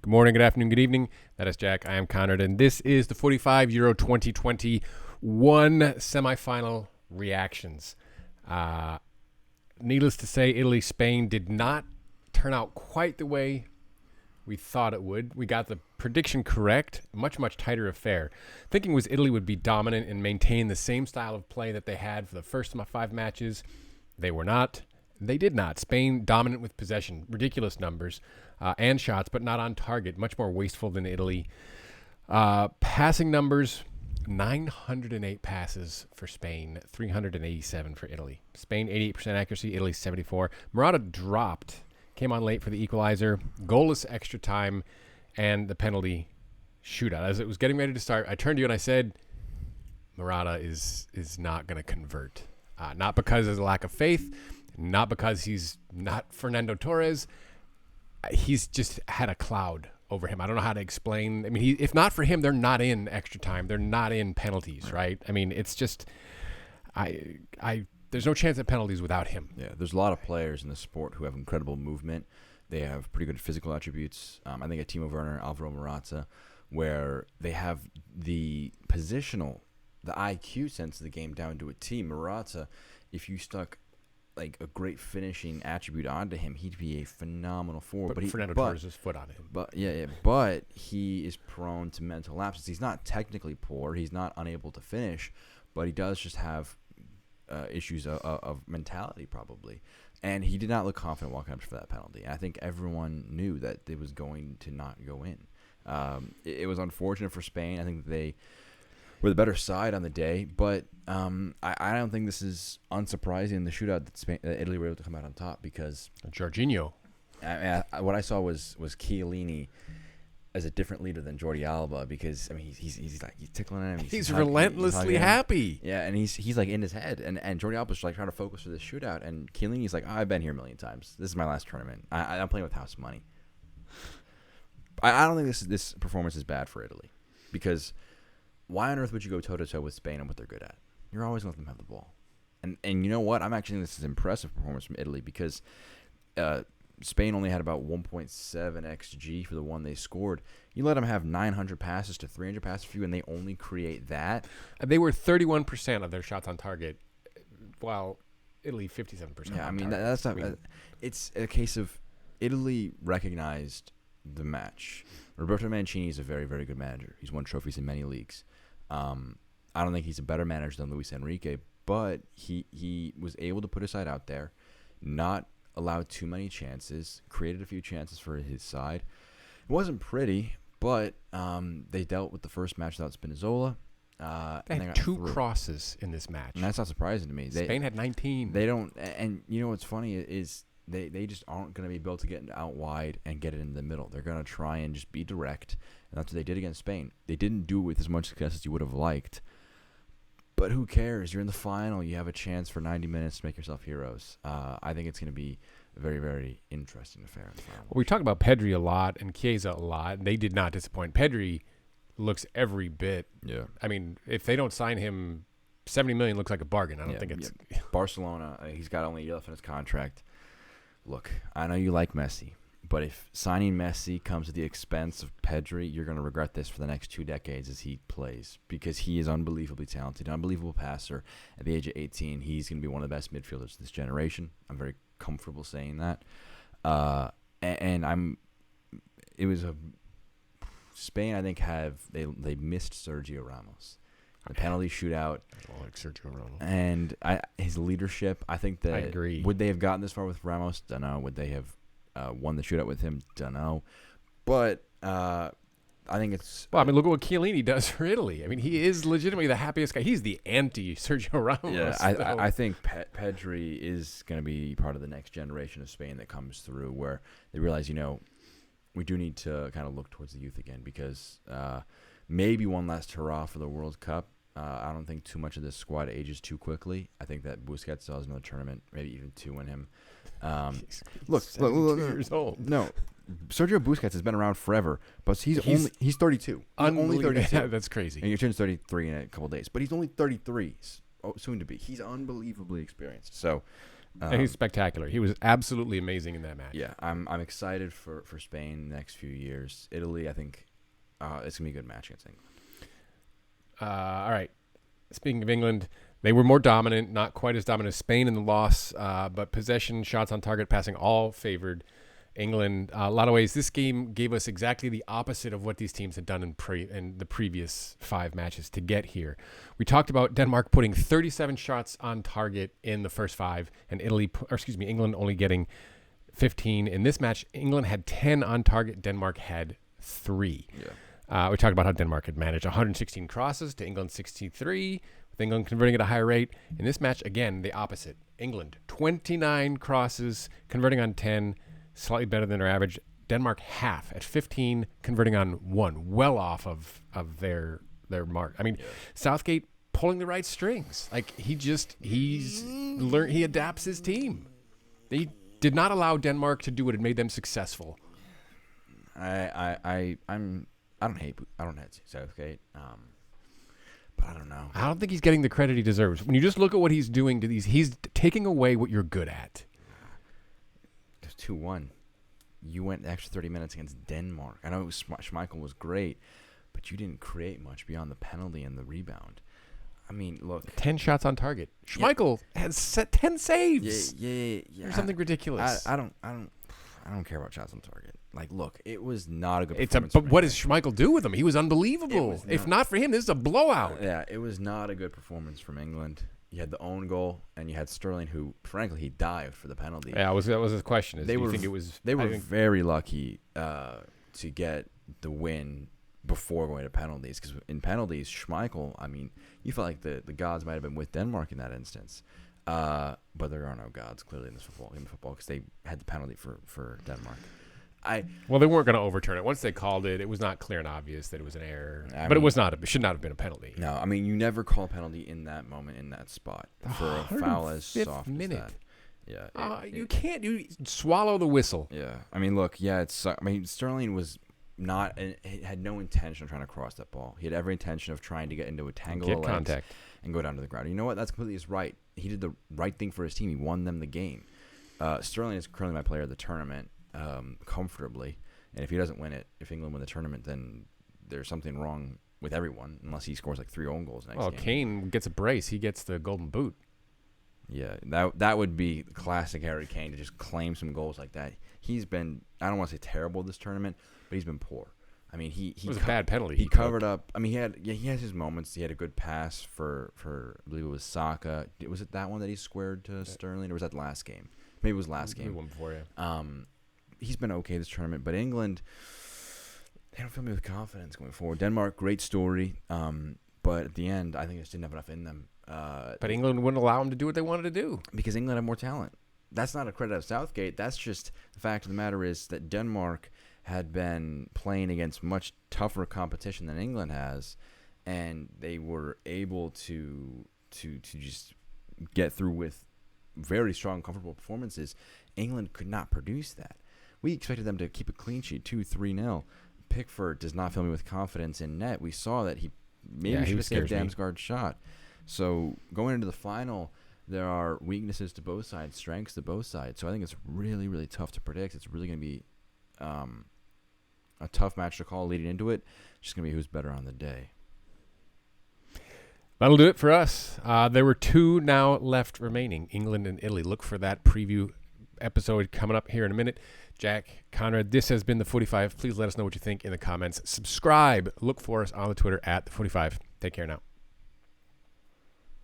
Good morning, good afternoon, good evening. That is Jack. I am Conrad, and this is the 45 Euro 2021 semifinal reactions. Needless to say, Italy Spain did not turn out quite the way we thought it would. We got the prediction correct. Much tighter affair. Thinking was Italy would be dominant and maintain the same style of play that they had for the first 5 matches. They were not. They did not. Spain dominant with possession, ridiculous numbers and shots, but not on target. Much more wasteful than Italy. Passing numbers, 908 passes for Spain, 387 for Italy. Spain 88% accuracy, Italy 74. Morata dropped, came on late for the equalizer, goalless extra time, and the penalty shootout. As it was getting ready to start, I turned to you and I said, Morata is not going to convert. Not because there's a lack of faith, not because he's not Fernando Torres. He's just had a cloud over him. I don't know how to explain. I mean, if not for him, they're not in extra time. They're not in penalties, right? I mean, it's just, there's no chance at penalties without him. Yeah, there's a lot of players in the sport who have incredible movement. They have pretty good physical attributes. I think at Timo Werner, Alvaro Morata, where they have the positional, the IQ sense of the game down to a T. Morata, if you stuck like a great finishing attribute onto him, he'd be a phenomenal forward. But Fernando Torres' foot on him. But but he is prone to mental lapses. He's not technically poor. He's not unable to finish, but he does just have issues of mentality probably. And he did not look confident walking up for that penalty. I think everyone knew that it was going to not go in. It was unfortunate for Spain. I think that they were the better side on the day, but I don't think this is unsurprising in the shootout that Italy were able to come out on top because Jorginho. What I saw was Chiellini as a different leader than Jordi Alba because I mean he's tickling him. He's relentlessly happy. Yeah, and he's like in his head, and Jordi Alba's like trying to focus for this shootout, and Chiellini's like, I've been here a million times. This is my last tournament. I'm playing with house money. I don't think this performance is bad for Italy because why on earth would you go toe-to-toe with Spain and what they're good at? You're always going to let them have the ball. And you know what? I'm actually thinking this is an impressive performance from Italy because Spain only had about 1.7 XG for the one they scored. You let them have 900 passes to 300 passes for you, and they only create that. They were 31% of their shots on target, while Italy 57%. Yeah, I mean, that's not it's a case of Italy recognized the match. Roberto Mancini is a very, very good manager. He's won trophies in many leagues. I don't think he's a better manager than Luis Enrique, but he was able to put his side out there, not allow too many chances, created a few chances for his side. It wasn't pretty, but they dealt with the first match without Spinazzola. They had 2 crosses in this match. And that's not surprising to me. Spain had 19. They don't, and you know what's funny is they just aren't going to be able to get out wide and get it in the middle. They're going to try and just be direct, and that's what they did against Spain. They didn't do it with as much success as you would have liked, but who cares? You're in the final. You have a chance for 90 minutes to make yourself heroes. I think it's going to be a very, very interesting affair in the final. Well, we talk about Pedri a lot and Chiesa a lot, and they did not disappoint. Pedri looks every bit. Yeah. I mean, if they don't sign him, $70 million looks like a bargain. I don't think it's Barcelona. He's got only a year left in his contract. Look, I know you like Messi, but if signing Messi comes at the expense of Pedri, you're going to regret this for the next 2 decades as he plays because he is unbelievably talented, unbelievable passer. At the age of 18, he's going to be one of the best midfielders of this generation. I'm very comfortable saying that. Spain, I think, they missed Sergio Ramos. The penalty shootout. I don't like Sergio Ramos. And his leadership, I think that. I agree. Would they have gotten this far with Ramos? Don't know. Would they have won the shootout with him? Don't know. But I think it's. Well, I mean, look at what Chiellini does for Italy. I mean, he is legitimately the happiest guy. He's the anti-Sergio Ramos. Yeah, I think Pedri is going to be part of the next generation of Spain that comes through where they realize, we do need to kind of look towards the youth again because maybe one last hurrah for the World Cup. I don't think too much of this squad ages too quickly. I think that Busquets still has another tournament, maybe even 2 in him. Look, years old. No, Sergio Busquets has been around forever, but he's 32. He's only 32. Yeah, that's crazy. And he turns 33 in a couple of days, but he's only 33, soon to be. He's unbelievably experienced. So And he's spectacular. He was absolutely amazing in that match. Yeah, I'm excited for Spain the next few years. Italy, I think it's gonna be a good match against England. All right. Speaking of England, they were more dominant, not quite as dominant as Spain in the loss, but possession, shots on target, passing all favored England. A lot of ways, this game gave us exactly the opposite of what these teams had done in the previous 5 matches to get here. We talked about Denmark putting 37 shots on target in the first 5, and England only getting 15. In this match, England had 10 on target. Denmark had 3. Yeah. We talked about how Denmark had managed 116 crosses to England 63, with England converting at a higher rate. In this match, again, the opposite. England, 29 crosses, converting on 10, slightly better than their average. Denmark half at 15, converting on 1, well off of their mark. I mean, Southgate pulling the right strings. Like he adapts his team. They did not allow Denmark to do what had made them successful. I don't hate Southgate, but I don't know. I don't think he's getting the credit he deserves. When you just look at what he's doing to these, he's taking away what you're good at. It was 2-1. You went the extra 30 minutes against Denmark. I know Schmeichel was great, but you didn't create much beyond the penalty and the rebound. I mean, look. 10 shots on target. Schmeichel has set 10 saves. Yeah. Or something ridiculous. I don't care about shots on target. Like, look, it was not a good performance. performance. But what does Schmeichel do with him? He was unbelievable. If not for him, this is a blowout. Yeah, it was not a good performance from England. You had the own goal, and you had Sterling, who, frankly, he dived for the penalty. Yeah, that was his question. They were very lucky to get the win before going to penalties, because in penalties, Schmeichel, I mean, you felt like the gods might have been with Denmark in that instance. But there are no gods, clearly, in this game of football, because they had the penalty for Denmark. Well, they weren't going to overturn it. Once they called it, it was not clear and obvious that it was an error. But it should not have been a penalty. No, I mean, you never call a penalty in that moment, in that spot, for a foul as soft as that. Yeah. You can't. You swallow the whistle. Yeah. I mean, look, Sterling was not, he had no intention of trying to cross that ball. He had every intention of trying to get into a tangle of legs and go down to the ground. You know what? That's completely his right. He did the right thing for his team. He won them the game. Sterling is currently my player of the tournament. Comfortably, and if he doesn't win it, if England win the tournament, then there's something wrong with everyone, unless he scores like 3 own goals next game. Kane gets a brace. He gets the golden boot. Yeah, that would be classic Harry Kane to just claim some goals like that. He's been, I don't want to say terrible this tournament, but he's been poor. I mean, it was a bad penalty. He covered up. I mean, he has his moments. He had a good pass for I believe it was Saka. Was it that one that he squared to Sterling, or was that the last game? Maybe it was last game. One before, yeah. He's been okay this tournament, but England, they don't fill me with confidence going forward. Denmark, great story, but at the end, I think they just didn't have enough in them. But England wouldn't allow them to do what they wanted to do. Because England had more talent. That's not a credit of Southgate. That's just the fact of the matter is that Denmark had been playing against much tougher competition than England has, and they were able to just get through with very strong, comfortable performances. England could not produce that. We expected them to keep a clean sheet, 2-3-0. Pickford does not fill me with confidence in net. We saw that he should have saved Damsgaard's shot. So going into the final, there are weaknesses to both sides, strengths to both sides. So I think it's really, really tough to predict. It's really going to be a tough match to call leading into it. It's just going to be who's better on the day. That'll do it for us. There were 2 now left remaining, England and Italy. Look for that preview episode coming up here in a minute. Jack, Conrad, this has been the 45. Please let us know what you think in the comments. Subscribe. Look for us on the Twitter at the 45. Take care now.